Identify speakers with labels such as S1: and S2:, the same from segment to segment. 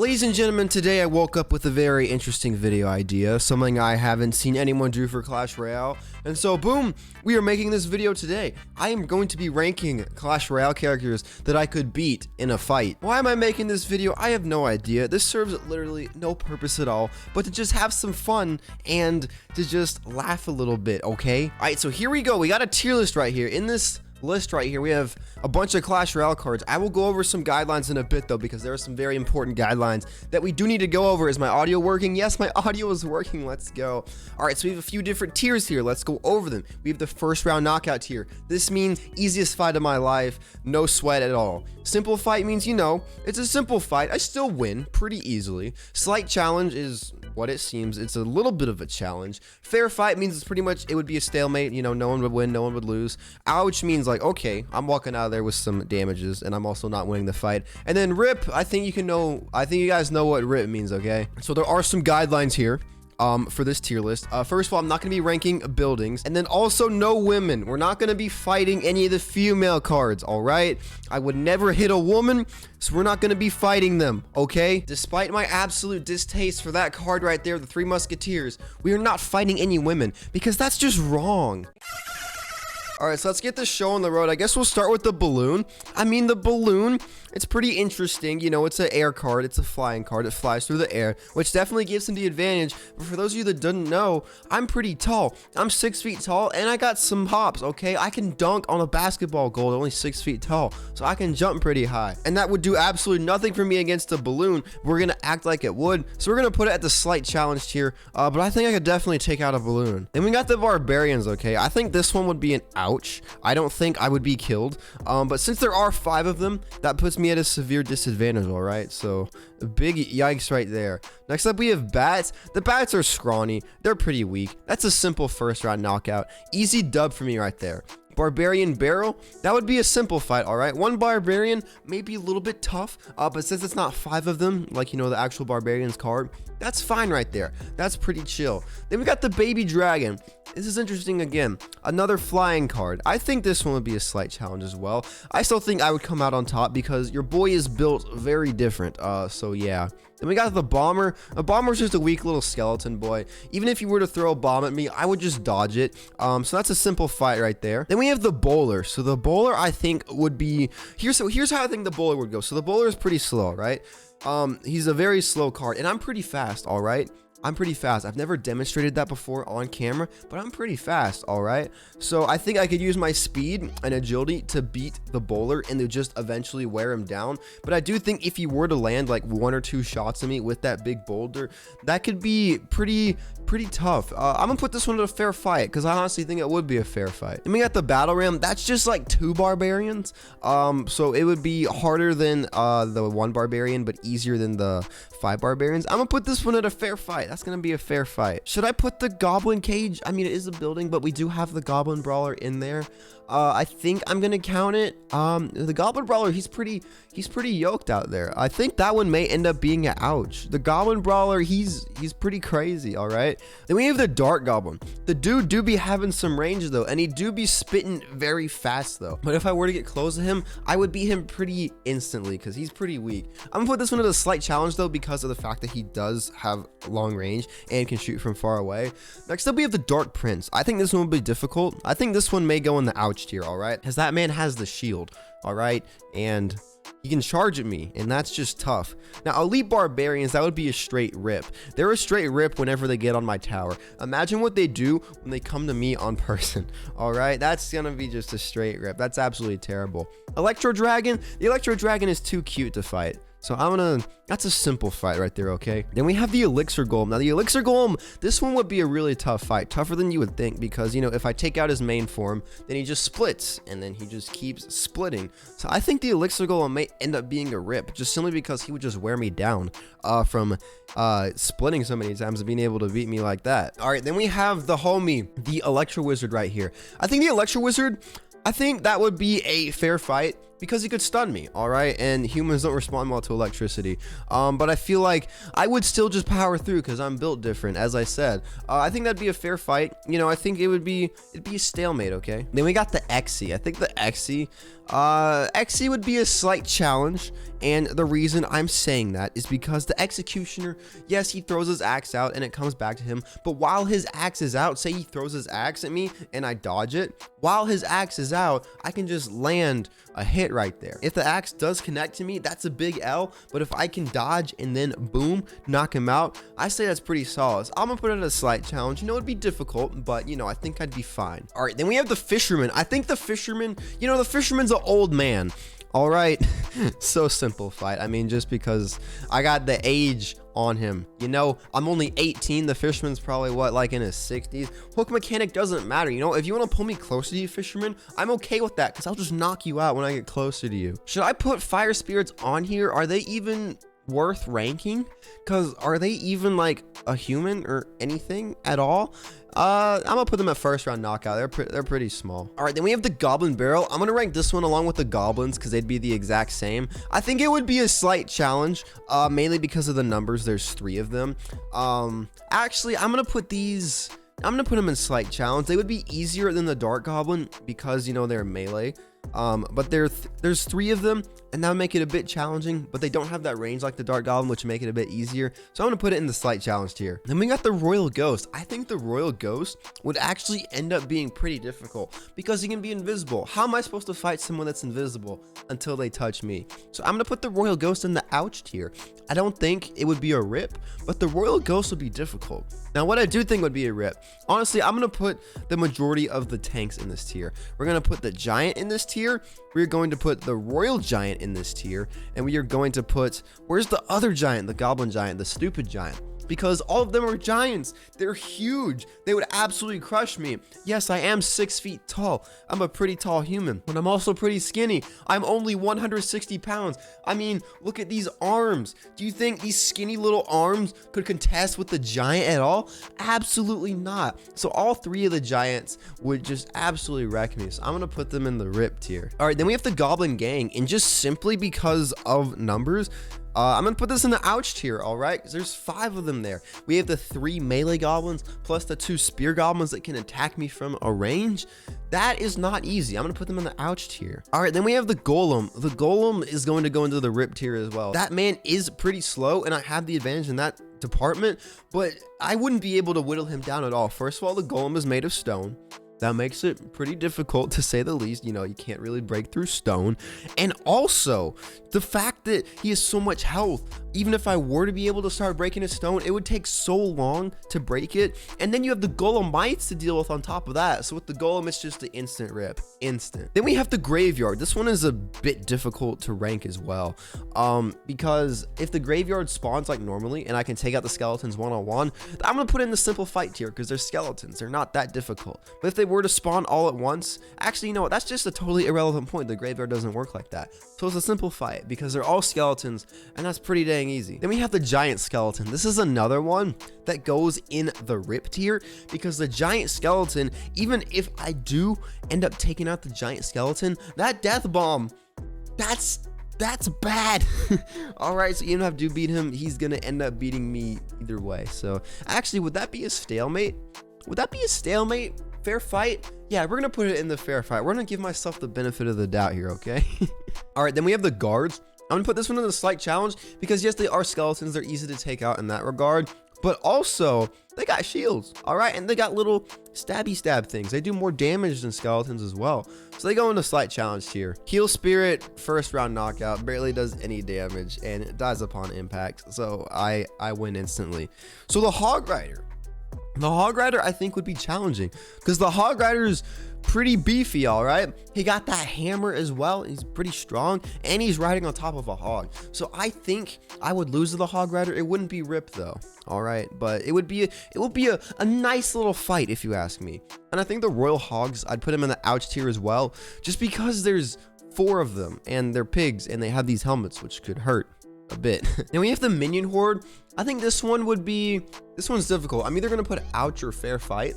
S1: Ladies and gentlemen, today I woke up with a very interesting video idea, something I haven't seen anyone do for Clash Royale, and so boom, we are making this video today. I am going to be ranking Clash Royale characters that I could beat in a fight. Why am I making this video? I have no idea. This serves literally no purpose at all, but to just have some fun and to just laugh a little bit, okay? Alright, so here we go. We got a tier list right here. In this list right here, we have a bunch of Clash Royale cards. I will go over some guidelines in a bit though, because there are some very important guidelines that we do need to go over. Is my audio working? Yes, my audio is working. Let's go. All right, so we have a few different tiers here. Let's go over them. We have the first round knockout tier. This means easiest fight of my life, no sweat at all. Simple fight means, you know, it's a simple fight. I still win pretty easily. Slight challenge is what it seems. It's a little bit of a challenge. Fair fight means it's pretty much, it would be a stalemate. You know, no one would win, no one would lose. Ouch means like, okay, I'm walking out of there with some damages and I'm also not winning the fight. And then rip, I think you guys know what rip means, okay? So there are some guidelines here for this tier list. First of all, I'm not going to be ranking buildings, and then also no women. We're not going to be fighting any of the female cards, all right? I would never hit a woman, so we're not going to be fighting them, okay? Despite my absolute distaste for that card right there, the Three Musketeers, we are not fighting any women because that's just wrong. All right, so let's get this show on the road. I guess we'll start with the balloon. I mean, the balloon, it's pretty interesting. You know, it's an air card. It's a flying card. It flies through the air, which definitely gives him the advantage. But for those of you that didn't know, I'm pretty tall. I'm 6 feet tall, and I got some hops, okay? I can dunk on a basketball goal, only 6 feet tall, so I can jump pretty high. And that would do absolutely nothing for me against a balloon. We're going to act like it would, so we're going to put it at the slight challenge tier, but I think I could definitely take out a balloon. Then we got the barbarians, okay? I think this one would be an ouch. I don't think I would be killed, but since there are 5 of them, that puts me at a severe disadvantage, all right? So a big yikes right there. Next up, we have bats. The bats are scrawny. They're pretty weak. That's a simple first round knockout. Easy dub for me right there. Barbarian barrel, that would be a simple fight, all right? One barbarian may be a little bit tough, but since it's not 5 of them, like, you know, the actual barbarians card, that's fine right there. That's pretty chill. Then we got the baby dragon. This is interesting again. Another flying card. I think this one would be a slight challenge as well. I still think I would come out on top because your boy is built very different. So yeah. Then we got the bomber. A bomber's just a weak little skeleton boy. Even if you were to throw a bomb at me, I would just dodge it. So that's a simple fight right there. Then we have the bowler. So the bowler, I think, would be here's how I think the bowler would go. So the bowler is pretty slow, right? He's a very slow card, and I'm pretty fast, all right? I'm pretty fast. I've never demonstrated that before on camera, but I'm pretty fast, all right? So I think I could use my speed and agility to beat the bowler and to just eventually wear him down. But I do think if he were to land like 1 or 2 shots at me with that big boulder, that could be pretty tough. I'm gonna put this one to a fair fight because I honestly think it would be a fair fight. And we got the battle ram. That's just like 2 barbarians. So it would be harder than the 1 barbarian, but easier than the 5 barbarians. I'm gonna put this one at a fair fight. That's gonna be a fair fight. Should I put the goblin cage? I mean, it is a building, but we do have the goblin brawler in there. I think I'm gonna count it. The goblin brawler, he's pretty yoked out there. I think that one may end up being an ouch. The goblin brawler, he's pretty crazy, all right? Then we have the dark goblin. The dude do be having some range though, and he do be spitting very fast though. But if I were to get close to him, I would beat him pretty instantly because he's pretty weak. I'm gonna put this one at a slight challenge though because of the fact that he does have long range and can shoot from far away. Next up, we have the dark prince. I think this one will be difficult. I think this one may go in the ouch tier, all right? Because that man has the shield, all right? And he can charge at me, and that's just tough. Now, elite barbarians, that would be a straight rip. They're a straight rip whenever they get on my tower. Imagine what they do when they come to me on person, all right? That's gonna be just a straight rip. That's absolutely terrible. Electro dragon, the electro dragon is too cute to fight. So that's a simple fight right there, okay? Then we have the elixir golem. Now the elixir golem, this one would be a really tough fight, tougher than you would think, because, you know, if I take out his main form, then he just splits, and then he just keeps splitting. So I think the elixir golem may end up being a rip, just simply because he would just wear me down from splitting so many times and being able to beat me like that. All right, then we have the homie, the electro wizard right here. I think the electro wizard, I think that would be a fair fight. because he could stun me, all right? And humans don't respond well to electricity. But I feel like I would still just power through because I'm built different, as I said. I think that'd be a fair fight. You know, I think it'd be a stalemate, okay? Then we got the Xe. I think the Xe would be a slight challenge, and the reason I'm saying that is because the Executioner, yes, he throws his axe out and it comes back to him, but while his axe is out, say he throws his axe at me and I dodge it, while his axe is out, I can just land a hit right there. If the axe does connect to me, that's a big L, but if I can dodge and then boom, knock him out, I say that's pretty solid. So I'm gonna put it at a slight challenge. You know, it'd be difficult, but you know, I think I'd be fine. All right, then we have the Fisherman. I think the Fisherman, you know, the Fisherman's an old man. All right, so simple fight. I mean, just because I got the age on him, you know, I'm only 18. The Fisherman's probably what, like in his 60s. Hook mechanic doesn't matter. You know, if you want to pull me closer to you, Fisherman, I'm okay with that because I'll just knock you out when I get closer to you. Should I put Fire Spirits on here? Are they even worth ranking? Because are they even like a human or anything at all? I'm gonna put them at first round knockout. They're pretty small. All right, then we have the Goblin Barrel. I'm gonna rank this one along with the Goblins because they'd be the exact same. I think it would be a slight challenge, mainly because of the numbers. There's 3 of them. Actually, I'm gonna put them in slight challenge. They would be easier than the Dark Goblin because, you know, they're melee. But there's 3 of them, and that would make it a bit challenging, but they don't have that range like the Dark Goblin, which would make it a bit easier. So I'm gonna put it in the slight challenge tier. Then we got the Royal Ghost. I think the Royal Ghost would actually end up being pretty difficult because he can be invisible. How am I supposed to fight someone that's invisible until they touch me? So I'm gonna put the Royal Ghost in the ouch tier. I don't think it would be a rip, but the Royal Ghost would be difficult. Now, what I do think would be a rip, honestly, I'm gonna put the majority of the tanks in this tier. We're gonna put the Giant in this tier. We're going to put the Royal Giant in this tier, and we are going to put, where's the other giant? The Goblin Giant, the stupid giant. Because all of them are giants. They're huge. They would absolutely crush me. Yes, I am 6 feet tall. I'm a pretty tall human, but I'm also pretty skinny. I'm only 160 pounds. I mean, look at these arms. Do you think these skinny little arms could contest with the giant at all? Absolutely not. So all 3 of the giants would just absolutely wreck me. So I'm gonna put them in the rip tier. All right, then we have the Goblin Gang, and just simply because of numbers, I'm gonna put this in the ouch tier, all right? Because there's 5 of them there. We have the 3 melee goblins plus the 2 spear goblins that can attack me from a range. That is not easy. I'm gonna put them in the ouch tier. All right, then we have the Golem. The Golem is going to go into the rip tier as well. That man is pretty slow, and I have the advantage in that department, but I wouldn't be able to whittle him down at all. First of all, the Golem is made of stone. That makes it pretty difficult, to say the least. You know, you can't really break through stone. And also, the fact that he has so much health, even if I were to be able to start breaking his stone, it would take so long to break it. And then you have the Golemites to deal with on top of that. So with the Golem, it's just an instant rip. Instant. Then we have the Graveyard. This one is a bit difficult to rank as well. Because if the Graveyard spawns like normally, and I can take out the skeletons one-on-one, I'm going to put it in the simple fight tier because they're skeletons. They're not that difficult. But if they were to spawn all at once, actually, you know what, that's just a totally irrelevant point. The Graveyard doesn't work like that. So it's a simple fight because they're all skeletons, and that's pretty dang easy. Then we have the Giant Skeleton. This is another one that goes in the rip tier because the Giant Skeleton, even if I do end up taking out the Giant Skeleton, that death bomb, that's bad. All right, so even if I do beat him, he's gonna end up beating me either way. So actually, would that be a stalemate? Would that be a stalemate? Fair fight? Yeah, we're gonna put it in the fair fight. We're gonna give myself the benefit of the doubt here, okay? All right, then we have the guards. I'm gonna put this one in the slight challenge because yes, they are skeletons. They're easy to take out in that regard, but also they got shields, all right? And they got little stabby stab things. They do more damage than skeletons as well. So they go into slight challenge here. Heal Spirit, first round knockout, barely does any damage and it dies upon impact. So I win instantly. So the Hog Rider. The Hog Rider, I think, would be challenging because the Hog Rider is pretty beefy, all right? He got that hammer as well. He's pretty strong, and he's riding on top of a hog. So I think I would lose to the Hog Rider. It wouldn't be ripped though, all right? But it would be a nice little fight if you ask me. And I think the Royal Hogs, I'd put them in the ouch tier as well, just because there's 4 of them, and they're pigs, and they have these helmets, which could hurt a bit. Then we have the Minion Horde. I think this one's difficult. I'm either gonna put ouch or fair fight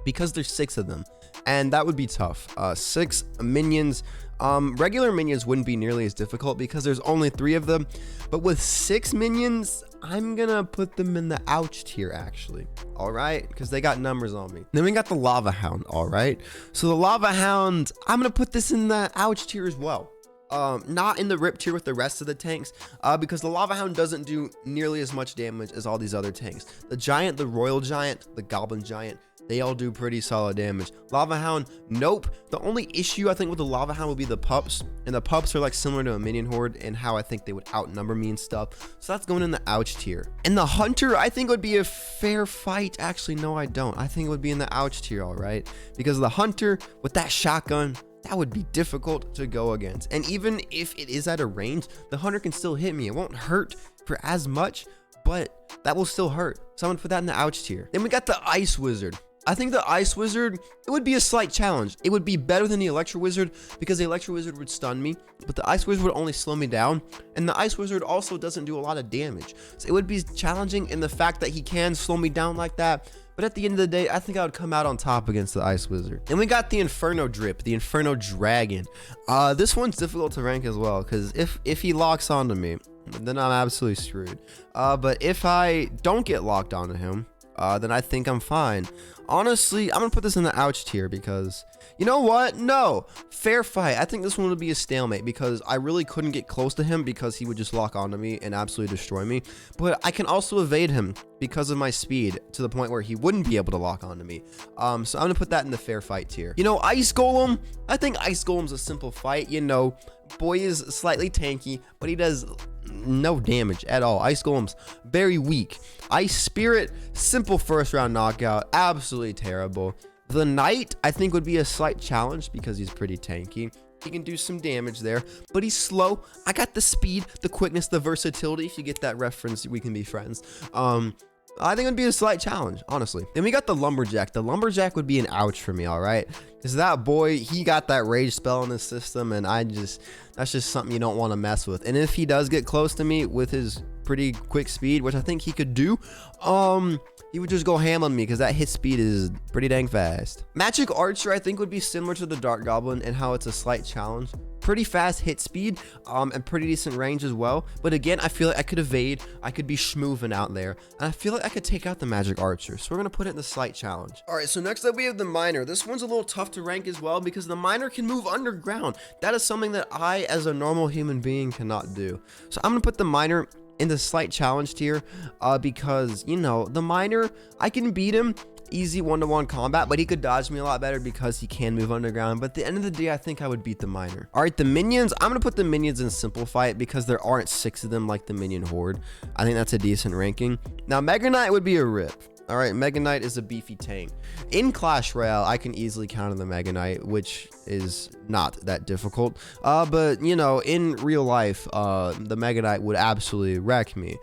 S1: because there's 6 of them, and that would be tough. 6 minions. Regular minions wouldn't be nearly as difficult because there's only 3 of them, but with 6 minions, I'm gonna put them in the ouch tier actually, all right, because they got numbers on me. Then we got the Lava Hound, all right. So the Lava Hound, I'm gonna put this in the ouch tier as well. Not in the rip tier with the rest of the tanks, because the Lava Hound doesn't do nearly as much damage as all these other tanks. The Giant, the Royal Giant, the Goblin Giant, they all do pretty solid damage. Lava Hound, nope. The only issue I think with the Lava Hound would be the pups, and the pups are like similar to a minion horde and how I think they would outnumber me and stuff. So that's going in the ouch tier. And the Hunter, I think would be a fair fight. Actually, no, I don't. I think it would be in the ouch tier, all right, because the Hunter with that shotgun, that would be difficult to go against. And even if it is at a range, the Hunter can still hit me. It won't hurt for as much, but that will still hurt. So I'm gonna put that in the ouch tier. Then we got the Ice Wizard. I think the Ice Wizard, it would be a slight challenge. It would be better than the Electro Wizard because the Electro Wizard would stun me, but the Ice Wizard would only slow me down. And the Ice Wizard also doesn't do a lot of damage. So it would be challenging in the fact that he can slow me down like that. But at the end of the day, I think I would come out on top against the Ice Wizard. And we got the Inferno Drip, the Inferno Dragon. This one's difficult to rank as well, because if he locks onto me, then I'm absolutely screwed. But if I don't get locked onto him, then I think I'm fine. Honestly, I'm gonna put this in the ouch tier because, you know what? No, fair fight. I think this one would be a stalemate because I really couldn't get close to him because he would just lock onto me and absolutely destroy me. But I can also evade him because of my speed to the point where he wouldn't be able to lock onto me. So I'm gonna put that in the fair fight tier. You know, Ice Golem, I think Ice Golem's a simple fight. You know, boy is slightly tanky, but he does no damage at all. Ice Golem's very weak. Ice Spirit, simple first round knockout, absolutely terrible. The Knight, I think, would be a slight challenge because he's pretty tanky. He can do some damage there, but he's slow. I got the speed, the quickness, the versatility. If you get that reference, we can be friends. I think it would be a slight challenge, honestly. Then we got the Lumberjack. The Lumberjack would be an ouch for me, all right? Because that boy, he got that rage spell in his system, and that's just something you don't want to mess with. And if he does get close to me with his pretty quick speed, which I think he could do, he would just go ham on me because that hit speed is pretty dang fast. Magic Archer, I think, would be similar to the Dark Goblin in how it's a slight challenge. Pretty fast hit speed, and pretty decent range as well. But again, I feel like I could evade, I could be schmoovin' out there, and I feel like I could take out the Magic Archer. So we're gonna put it in the slight challenge. All right, so next up we have the Miner. This one's a little tough to rank as well because the Miner can move underground. That is something that I, as a normal human being, cannot do. So I'm gonna put the Miner in the slight challenge tier, because, you know, the Miner, I can beat him easy one-to-one combat, but he could dodge me a lot better because he can move underground. But at the end of the day, I think I would beat the Miner. All right, the Minions, I'm gonna put the Minions in simple fight because there aren't 6 of them like the Minion Horde. I think that's a decent ranking. Now Mega Knight would be a rip. All right, Mega Knight is a beefy tank. In Clash Royale, I can easily counter the Mega Knight, which is not that difficult. But, you know, in real life, the Mega Knight would absolutely wreck me.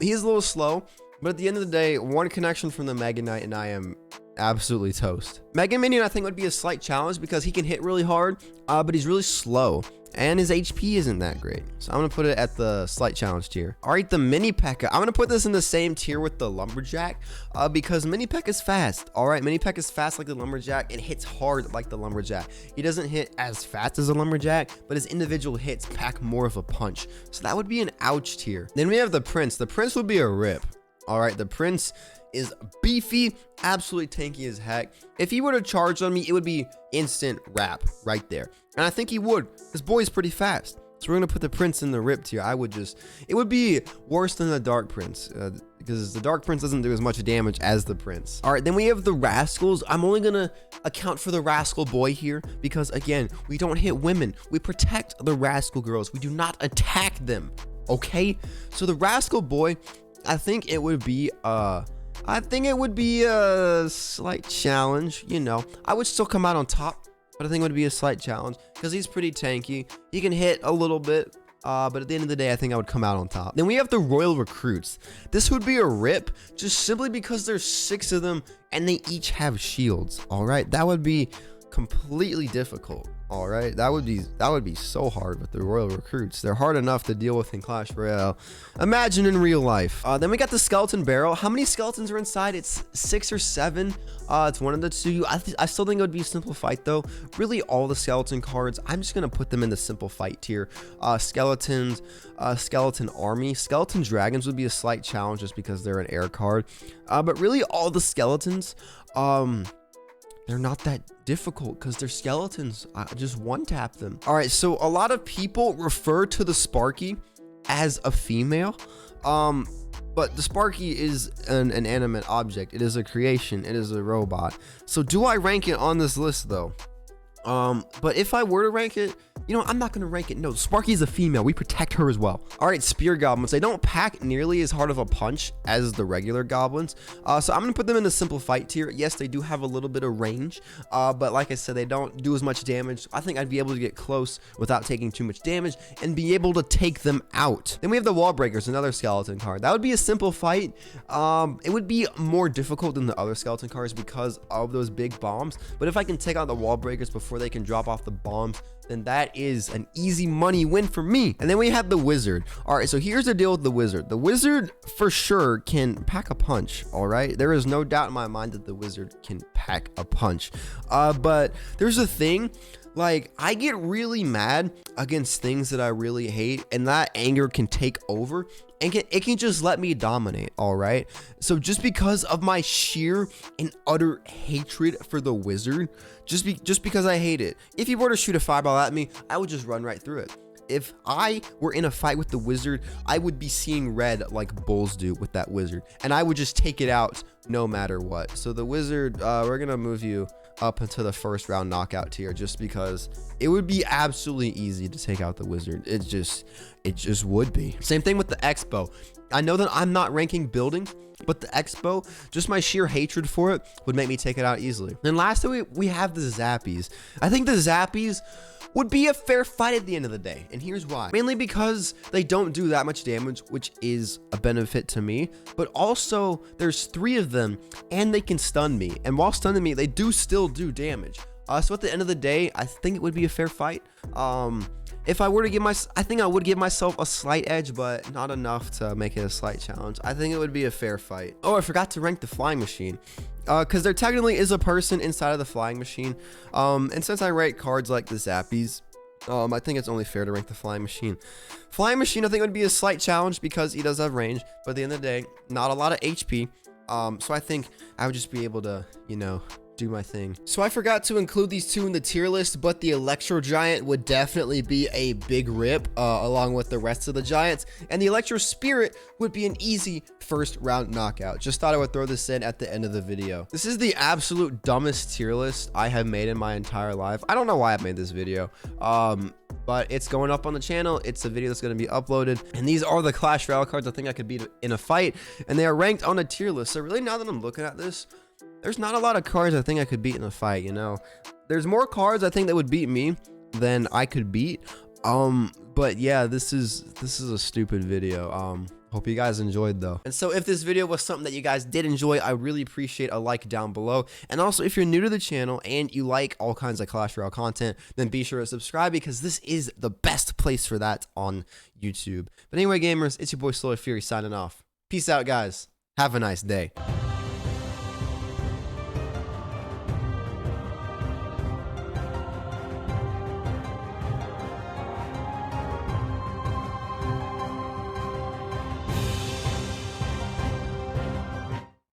S1: He's a little slow, but at the end of the day, one connection from the Mega Knight and I am absolutely toast. Mega Minion, I think, would be a slight challenge because he can hit really hard, but he's really slow. And his HP isn't that great. So I'm gonna put it at the slight challenge tier. All right, the Mini P.E.K.K.A. I'm gonna put this in the same tier with the Lumberjack, because Mini P.E.K.K.A. is fast. All right, Mini P.E.K.K.A. is fast like the Lumberjack and hits hard like the Lumberjack. He doesn't hit as fast as a Lumberjack, but his individual hits pack more of a punch. So that would be an ouch tier. Then we have the Prince. The Prince would be a rip. All right, the Prince is beefy, absolutely tanky as heck. If he were to charge on me, it would be instant wrap right there. And I think he would. This boy is pretty fast. So we're gonna put the Prince in the rip tier. It would be worse than the Dark Prince, because the Dark Prince doesn't do as much damage as the Prince. All right, then we have the Rascals. I'm only gonna account for the Rascal boy here because, again, we don't hit women. We protect the Rascal girls. We do not attack them, okay? So the Rascal boy, I think it would be a slight challenge. You know, I would still come out on top, but I think it would be a slight challenge because he's pretty tanky. He can hit a little bit, but at the end of the day, I think I would come out on top. Then we have the Royal Recruits. This would be a rip just simply because there's 6 of them and they each have shields. All right, that would be completely difficult. All right, that would be so hard with the Royal Recruits. They're hard enough to deal with in Clash Royale. Imagine in real life. Then we got the skeleton barrel. How many skeletons are inside? It's 6 or 7. It's one of the two. I still think it would be a simple fight though. Really, all the skeleton cards, I'm just gonna put them in the simple fight tier. Skeletons, skeleton army, skeleton dragons would be a slight challenge just because they're an air card. But really, all the skeletons, they're not that difficult because they're skeletons. I just one tap them. All right, so a lot of people refer to the Sparky as a female, but the Sparky is an animate object. It is a creation. It is a robot. So do I rank it on this list though? But if I were to rank it, you know, I'm not gonna rank it. No, Sparky is a female. We protect her as well. All right, spear goblins. They don't pack nearly as hard of a punch as the regular goblins. So I'm gonna put them in the simple fight tier. Yes, they do have a little bit of range, but like I said, they don't do as much damage. I think I'd be able to get close without taking too much damage and be able to take them out. Then we have the wall breakers, another skeleton card. That would be a simple fight. It would be more difficult than the other skeleton cards because of those big bombs. But if I can take out the wall breakers before they can drop off the bombs, then that is an easy money win for me. And then we have the wizard. All right, so here's the deal with the wizard. The wizard for sure can pack a punch. All right, there is no doubt in my mind that the wizard can pack a punch. But there's a thing, like I get really mad against things that I really hate, and that anger can take over and it can just let me dominate. All right, so just because of my sheer and utter hatred for the wizard, just because I hate it, if he were to shoot a fireball at me, I would just run right through it. If I were in a fight with the wizard, I would be seeing red like bulls do with that wizard, and I would just take it out no matter what. So the wizard, we're gonna move you up into the first round knockout tier just because it would be absolutely easy to take out the wizard. It just would be. Same thing with the expo. I know that I'm not ranking buildings, but the expo, just my sheer hatred for it would make me take it out easily. Then lastly, we have the zappies. I think the zappies would be a fair fight at the end of the day, and here's why. Mainly because they don't do that much damage, which is a benefit to me, but also there's 3 of them and they can stun me, and while stunning me, they do still do damage. So at the end of the day, I think it would be a fair fight. If I were to give I think I would give myself a slight edge, but not enough to make it a slight challenge. I think it would be a fair fight. Oh, I forgot to rank the flying machine, because there technically is a person inside of the flying machine. And since I rate cards like the zappies, I think it's only fair to rank the flying machine. Flying machine, I think would be a slight challenge because he does have range, but at the end of the day, not a lot of HP. So I think I would just be able to, you know, do my thing. So I forgot to include these 2 in the tier list, but the Electro Giant would definitely be a big rip along with the rest of the giants, and the Electro Spirit would be an easy first round knockout. Just thought I would throw this in at the end of the video. This is the absolute dumbest tier list I have made in my entire life. I don't know why I made this video, but it's going up on the channel. It's a video that's going to be uploaded, and these are the Clash Royale cards I think I could beat in a fight, and they are ranked on a tier list. So really, now that I'm looking at this, there's not a lot of cards I think I could beat in a fight, you know. There's more cards I think that would beat me than I could beat. But yeah, this is a stupid video. Hope you guys enjoyed though. And so if this video was something that you guys did enjoy, I really appreciate a like down below. And also, if you're new to the channel and you like all kinds of Clash Royale content, then be sure to subscribe because this is the best place for that on YouTube. But anyway, gamers, it's your boy Slow Fury signing off. Peace out, guys. Have a nice day.